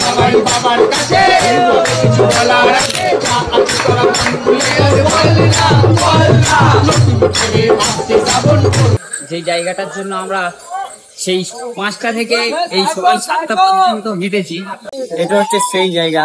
সবাই বাবার কাছে কিছু বলার আছে যা আছে তোরা মন খুলে বল না যে জায়গাটার জন্য আমরা সেই 5টা থেকে এই সকাল 7টা পর্যন্ত হেঁটেছি, এটা হচ্ছে সেই জায়গা।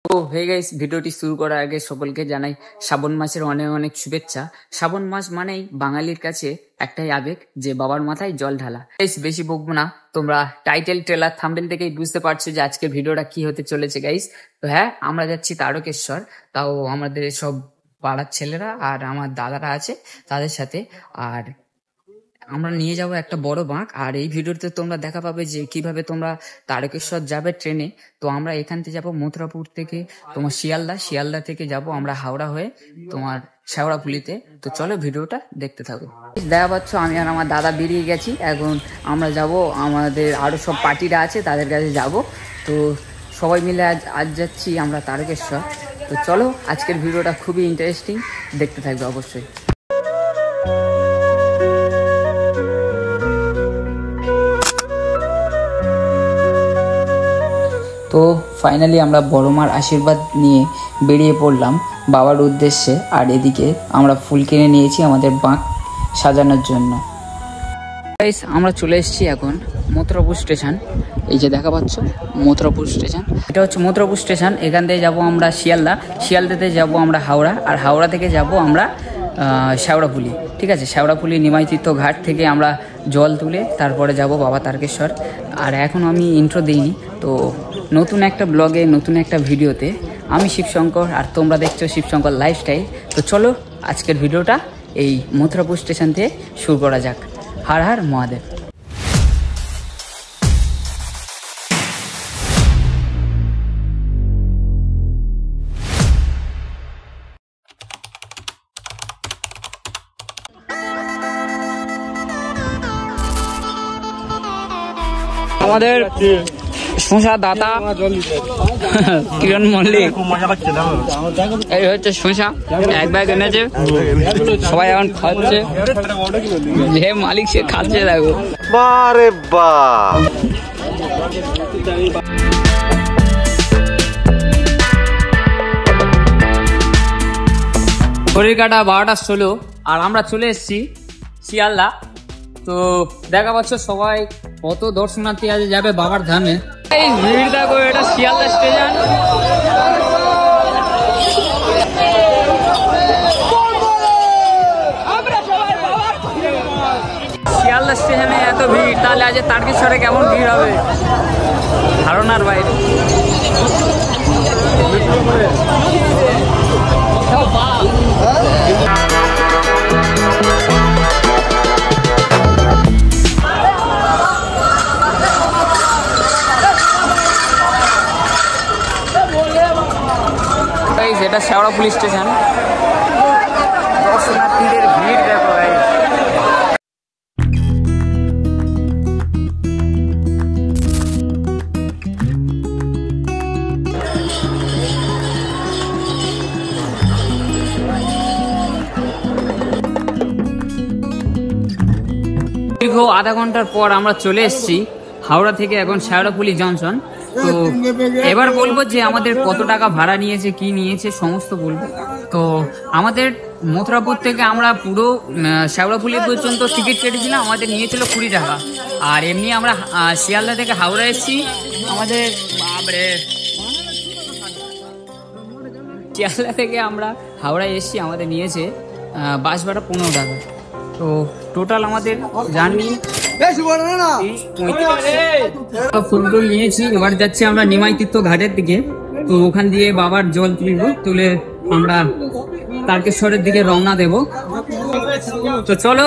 তো হে গাইস, ভিডিওটি শুরু করার আগে সকলকে জানাই শ্রাবণ মাসের অনেক অনেক শুভেচ্ছা। শ্রাবণ মাস মানেই বাঙালির কাছে একটাই আবেগ, যে বাবার মাথায় জল ঢালা। গাইস বেশি বকবো না, তোমরা টাইটেল ট্রেলার থাম্বনেল থেকেই বুঝতে পারছো যে আজকের ভিডিওটা কি হতে চলেছে গাইস। তো হ্যাঁ, আমরা যাচ্ছি তারকেশ্বর, তাও আমাদের সব পাড়ার ছেলেরা আর আমার দাদারা আছে তাদের সাথে। আর আমরা নিয়ে যাব একটা বড় বাঁক, আর এই ভিডিওতে তোমরা দেখা পাবে যে কিভাবে তোমরা তারকেশ্বর যাবে ট্রেনে। তো আমরা এখান থেকে যাবো মথুরাপুর থেকে তোমার শিয়ালদা থেকে যাব আমরা হাওড়া হয়ে তোমার শেওড়াফুলিতে। তো চলো ভিডিওটা দেখতে থাকো। দেখা পাচ্ছ আমি আর আমার দাদা বেরিয়ে গেছি, এখন আমরা যাব আমাদের আরো সব পার্টিরা আছে তাদের কাছে যাব। তো সবাই মিলে আজ যাচ্ছি আমরা তারকেশ্বর। তো চলো, আজকের ভিডিওটা খুবই ইন্টারেস্টিং, দেখতে থাকবে অবশ্যই। তো ফাইনালি আমরা বড় মার আশীর্বাদ নিয়ে বেরিয়ে পড়লাম বাবার উদ্দেশ্যে। আর এদিকে আমরা ফুল কিনে নিয়েছি আমাদের বাঁক সাজানোর জন্য। আমরা চলে এসেছি এখন মথুরাপুর স্টেশন। এই যে দেখা পাচ্ছ মথুরাপুর স্টেশন, এটা হচ্ছে মথুরাপুর স্টেশন। এখান থেকে যাব আমরা শিয়ালদাতে যাব আমরা হাওড়া, আর হাওড়া থেকে যাব আমরা শেওড়াফুলি। ঠিক আছে, শেওড়াফুলি নিমাইতীর্থ ঘাট থেকে আমরা জল তুলে তারপরে যাব বাবা তারকেশ্বর। আর এখন আমি ইন্ট্রো দিইনি, তো নতুন একটা ব্লগে নতুন একটা ভিডিওতে আমি শিবশঙ্কর আর তোমরা দেখছো শিবশঙ্কর লাইফস্টাইল। তো চলো আজকের ভিডিওটা এই মথুরাপুর স্টেশন থেকে শুরু করা যাক। হর হর মহাদেব। আমাদের শোষা দাতা কিরণ মল্লিক, এই হচ্ছে শোষা, এক ব্যাগ এনেছে, সবাই এখন খাচ্ছে, যে মালিক সে খাচ্ছে। দেখো বারে বা ঘড়ির কাটা 12টা 16, আর আমরা চলে এসেছি শিয়ালদা। তো দেখা পাচ্ছ সবাই কত দর্শনার্থী আছে যাবে বাবার ধামে। এই ভিড় দেখো, এটা শিয়ালদা স্টেশন। শিয়ালদা স্টেশনে এত ভিড়, তাহলে আজ তারকেশ্বরে কেমন ভিড় হবে ধারণার বাইরে। এটা শেওড়াফুলি স্টেশন, দর্শনার্থীদের ভিড় দেখো। দীর্ঘ আধা ঘন্টার পর আমরা চলে এসেছি হাওড়া থেকে, এখন শেওড়াফুলি জংশন। তো এবার বলবো যে আমাদের কত টাকা ভাড়া নিয়েছে, কি নিয়েছে সমস্ত বলবো। তো আমাদের মথুরাপুর থেকে আমরা পুরো শেওড়াফুলি পর্যন্ত টিকিট কেটেছিলাম, আমাদের নিয়েছিল 20 টাকা। আর এমনি আমরা শিয়ালদা থেকে হাওড়া এসেছি, আমাদের শিয়ালদা থেকে আমরা হাওড়া এসেছি, আমাদের নিয়েছে বাস ভাড়া 15 টাকা। তো টোটাল আমাদের জার্নি ফুল নিয়েছি। এবার যাচ্ছি আমরা নিমাইতীর্থ ঘাটের দিকে। তো ওখান দিয়ে বাবার জল তুলে আমরা তারকেশ্বরের দিকে রওনা দেব। তো চলো,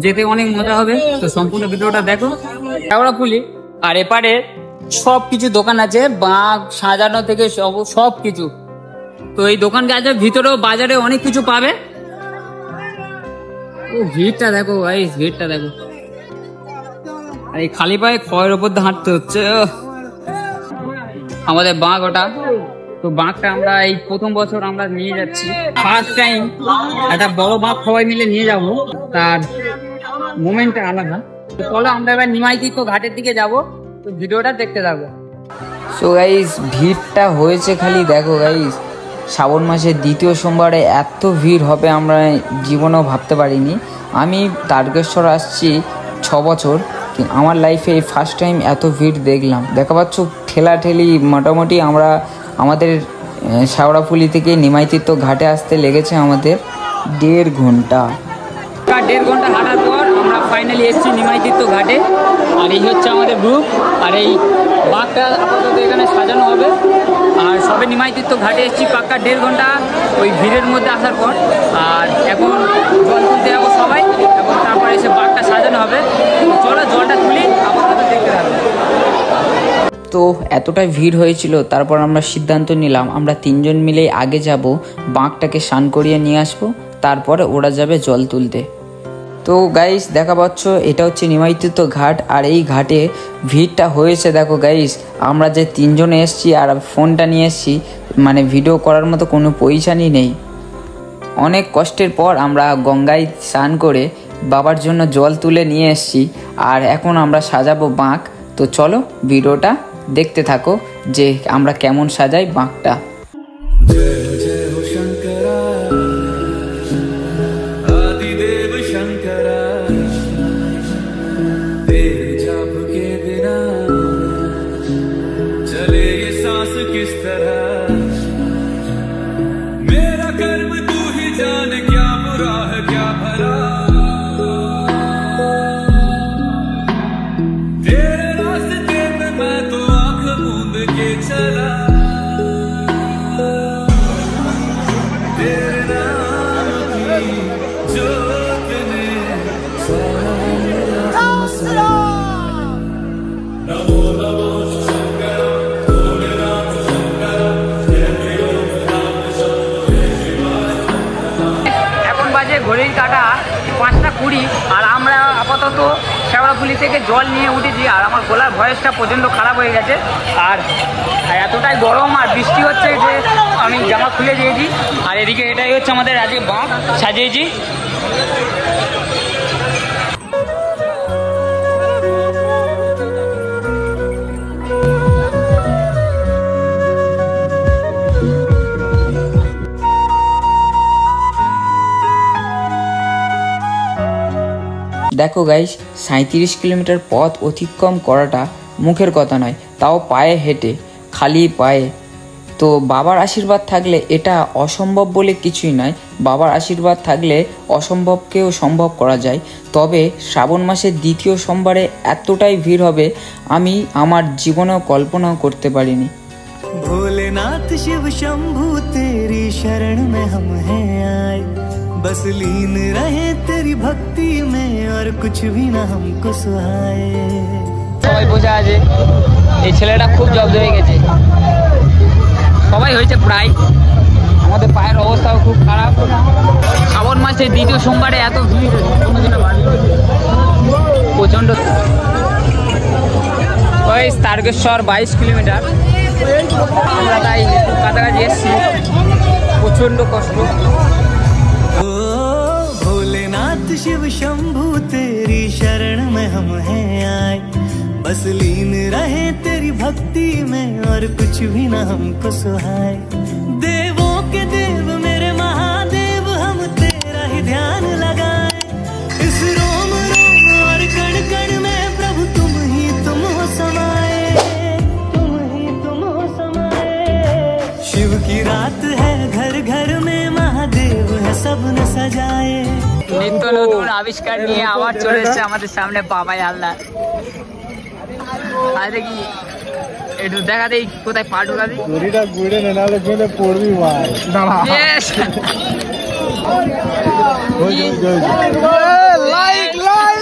যেতে অনেক মজা হবে। তো সম্পূর্ণ ভিডিওটা দেখো। শেওড়াফুলি আর এপারে সবকিছু দোকান আছে, বাঁক সাজানো থেকে সব কিছু। তো এই দোকান আছে, ভিতরেও বাজারে অনেক কিছু পাবে। ও ভিড়টা দেখো ভাই, ভিড়টা দেখো। আর এই খালি পায়ে খয়ের ওপর দিয়ে হাঁটতে হচ্ছে। আমাদের বাঁক ওটা। তো বাঁকটা আমরা এই প্রথম বছর আমরা নিয়ে যাচ্ছি, ফার্স্ট টাইম একটা বড় বাঁক সবাই মিলে নিয়ে যাব, তার মোমেন্টটা আলাদা। তো চলো আমরা এবার নিমাইতীর্থ ঘাটের দিকে যাব, তো ভিডিওটা দেখতে থাকবো। সো গাইস, ভিড়টা হয়েছে খালি দেখো গাইস, শ্রাবণ মাসের দ্বিতীয় সোমবারে এত ভিড় হবে আমরা জীবনেও ভাবতে পারিনি। আমি তারকেশ্বর আসছি 6 বছর, আমার লাইফে এই ফার্স্ট টাইম এত ভিড় দেখলাম। দেখা পাচ্ছ ঠেলাঠেলি, মোটামুটি আমরা আমাদের শেওড়াফুলি থেকে নিমাইতীর্থ ঘাটে আসতে লেগেছে আমাদের 1.5 ঘন্টা। 1.5 ঘন্টা হাঁটার পর আমরা ফাইনালি এসেছি নিমাইতীর্থ ঘাটে। আর এই হচ্ছে আমাদের গ্রুপ, আর এই বাঘটা আপাতত এখানে সাজানো হবে। আর সবে নিমাইতীর্থ ঘাটে এসেছি পাক্কা 1.5 ঘন্টা ওই ভিড়ের মধ্যে আসার পর। আর এখন জল তুলতে যাবো সবাই, এবং তারপরে এসে বাঘটা সাজানো হবে। চলো জলটা তুলি, আপাতত দেখতে থাকবো। তো এতটাই ভিড় হয়েছিল, তারপর আমরা সিদ্ধান্ত নিলাম আমরা 3 জন মিলেই আগে যাব, বাঁকটাকে স্নান করিয়ে নিয়ে আসবো, তারপরে ওরা যাবে জল তুলতে। তো গাইস দেখা পাচ্ছ এটা হচ্ছে নিমাইতীর্থ ঘাট, আর এই ঘাটে ভিড়টা হয়েছে দেখো গাইস। আমরা যে 3 জনে এসছি আর ফোনটা নিয়ে এসছি, মানে ভিডিও করার মতো কোনো পয়সানি নেই। অনেক কষ্টের পর আমরা গঙ্গায় স্নান করে বাবার জন্য জল তুলে নিয়ে এসছি, আর এখন আমরা সাজাবো বাঁক। তো চলো ভিডিওটা দেখতে থাকো যে আমরা কেমন সাজাই বাঁকটা। ঘড়ির কাঁটা 5:20, আর আমরা আপাতত শেওড়াফুলি থেকে জল নিয়ে উঠেছি। আর আমার গলার ভয়েসটা প্রচণ্ড খারাপ হয়ে গেছে, আর এতটাই গরম আর বৃষ্টি হচ্ছে যে আমি জামা খুলে দিয়েছি। আর এদিকে এটাই হচ্ছে আমাদের আজকে বাঁক সাজিয়েছি। দেখো গাইস, 37 কিলোমিটার পথ অতিক্রম করাটা মুখের কথা নয়, তাও পায়ে হেঁটে, খালি পায়ে। তো বাবার আশীর্বাদ থাকলে এটা অসম্ভব বলে কিছুই নয়। বাবার আশীর্বাদ থাকলে অসম্ভবকেও সম্ভব করা যায়। তবে শ্রাবণ মাসের দ্বিতীয় সোমবারে এতটাই ভিড় হবে আমি আমার জীবনেও কল্পনাও করতে পারিনি। भोलेनाथ शिव शंभू तेरी शरण में हम हैं आए, बस लीन रहे तेरी भक्ति में और कुछ भी ना हमको सुहाए। সবাই বসে আছে, এই ছেলেটা খুব জব্দ হয়ে গেছে, সবাই হয়েছে প্রায়। আমাদের পায়ের অবস্থাও খুব খারাপ। শ্রাবণ মাসের দ্বিতীয় সোমবারে এত ভিড় প্রচণ্ড। ওই তারকেশ্বর 22 কিলোমিটার, আমরা তাই কাছাকাছি এসছি, প্রচণ্ড কষ্ট। भोलेनाथ शिव शंभू तेरी शरण में हम हैं आए, बस लीन रहे तेरी भक्ति में और कुछ भी ना हमको सुहाए। देवों के देव मेरे महादेव हम तेरा ही ध्यान लगाए, इस रोम रोम और कण कण में प्रभु तुम हो समाए, तुम हो समाए। शिव की रात है घर घर में महादेव है सबने सजाए। নিত্য নতুন আবিষ্কার নিয়ে আবার চলে এসছে আমাদের সামনে বাবাই আল্লাহ। আর দেখি একটু দেখা দেই কোথায় পা ঢুকাবি। ঘুড়িটা ঘুরে নেনালে ঘুরে পড়বি ভাই। Yes! Like like.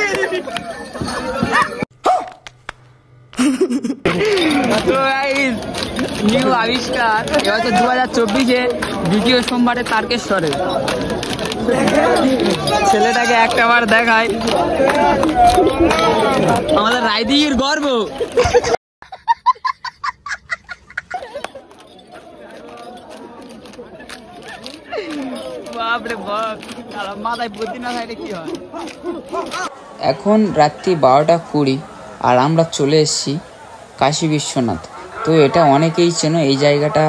নিউ আবিষ্কার এবছর 2024-এ দ্বিতীয় সোমবারে তারকেশ্বরে। ছেলেটাকে একটাবার দেখায়, আমাদের রায়দিঘির গর্ব। বাপরে বাপ, মাথায় বুদ্ধি না থাকলে কি হয়। এখন রাত্রি 12:20 আর আমরা চলে এসেছি কাশী বিশ্বনাথ। তো এটা অনেকেই চেনো, এই জায়গাটা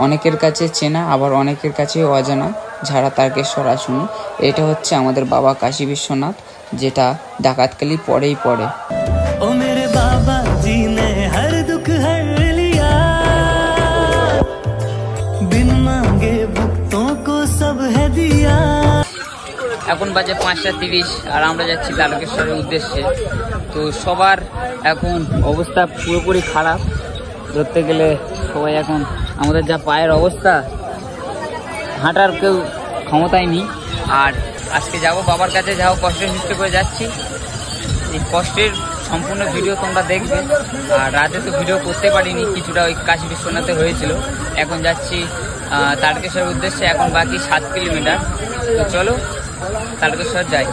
অনেকের কাছে চেনা আবার অনেকের কাছে অজানা যারা তারকেশ্বর আসুনি। এটা হচ্ছে আমাদের বাবা কাশী বিশ্বনাথ, যেটা ডাকাতকালি পরেই পড়ে। ओ मेरे बाबा जी ने हर दुख हर लिया, बिन मांगे भक्तों को सब है दिया। এখন বাজে 5:30 আর আমরা যাচ্ছি তারকেশ্বরের উদ্দেশ্যে। তো সবার এখন অবস্থা পুরোপুরি খারাপ ধরতে গেলে। সবাই এখন আমাদের যা পায়ের অবস্থা, হাঁটার কেউ ক্ষমতাই নেই। আর আজকে যাব বাবার কাছে, যাও কষ্ট সৃষ্টি করে যাচ্ছি। এই কষ্টের সম্পূর্ণ ভিডিও তোমরা দেখবে। আর রাতে তো ভিডিও করতে পারিনি, কিছুটা ওই কাশী বিশ্বনাথে হয়েছিল। এখন যাচ্ছি তারকেশ্বরের উদ্দেশ্যে, এখন বাকি 7 কিলোমিটার। তো চলো তারকেশ্বর যাই।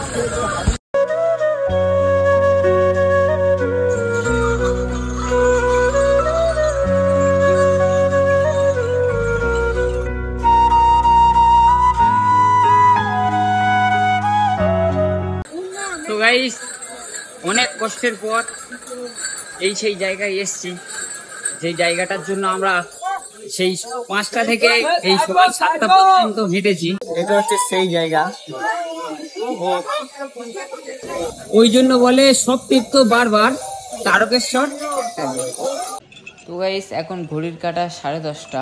তো গাইস, অনেক কষ্টের পর এই সেই জায়গায় এসছি, যে জায়গাটার জন্য আমরা সেই 5টা থেকে এই সকাল 7টা পর্যন্ত হেঁটেছি। এটা হচ্ছে সেই জায়গা, ওই জন্য বলে সব তীর্থ বারবার তারকেশ্বর। তো গাইস, এখন ঘড়ির কাঁটা 10:30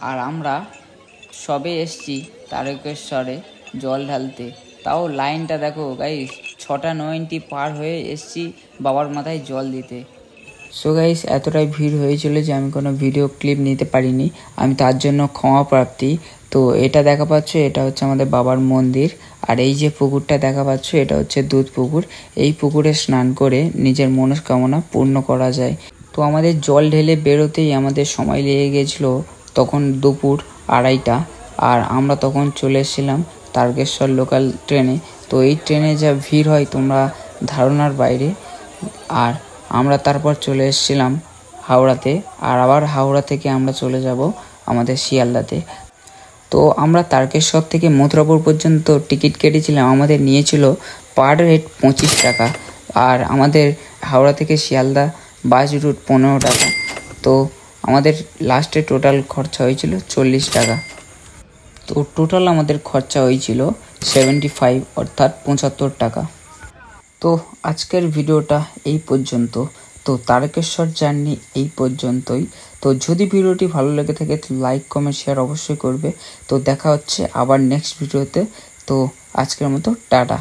আর আমরা সবে এসছি তারকেশ্বরে জল ঢালতে। তাও লাইনটা দেখো গাইস, 6:90 পার হয়ে এসছি বাবার মাথায় জল দিতে। সো গাইস, এতটাই ভিড় হয়েছিল যে আমি কোনো ভিডিও ক্লিপ নিতে পারিনি, আমি তার জন্য ক্ষমা প্রার্থী। তো এটা দেখা পাচ্ছ, এটা হচ্ছে আমাদের বাবার মন্দির। আর এই যে পুকুরটা দেখা পাচ্ছ, এটা হচ্ছে দুধ পুকুর। এই পুকুরে স্নান করে নিজের মনস্কামনা পূর্ণ করা যায়। তো আমাদের জল ঢেলে বেরোতেই আমাদের সময় লেগে গেছিলো তখন দুপুর 2:30, আর আমরা তখন চলে এসেছিলাম তারকেশ্বর লোকাল ট্রেনে। তো এই ট্রেনে যা ভিড় হয় তোমরা ধারণার বাইরে। আর আমরা তারপর চলে এসেছিলাম হাওড়াতে, আর আবার হাওড়া থেকে আমরা চলে যাব আমাদের শিয়ালদাতে। তো আমরা তারকেশ্বর থেকে মথুরাপুর পর্যন্ত টিকিট কেটেছিলাম, আমাদের নিয়েছিল পার হেড 25 টাকা। আর আমাদের হাওড়া থেকে শিয়ালদা বাস রুট 15 টাকা। তো আমাদের লাস্টে টোটাল খরচা হয়েছিল 40 টাকা। তো টোটাল আমাদের খরচা হয়েছিল 75 অর্থাৎ 75 টাকা। তো আজকের ভিডিওটা এই পর্যন্ত। তো তারকেশ্বর জার্নি এই পর্যন্তই। তো যদি ভিডিওটি ভালো লেগে থাকে তো লাইক কমেন্ট শেয়ার অবশ্যই করবে। তো দেখা হচ্ছে আবার নেক্সট ভিডিওতে। তো আজকের মতো টাটা।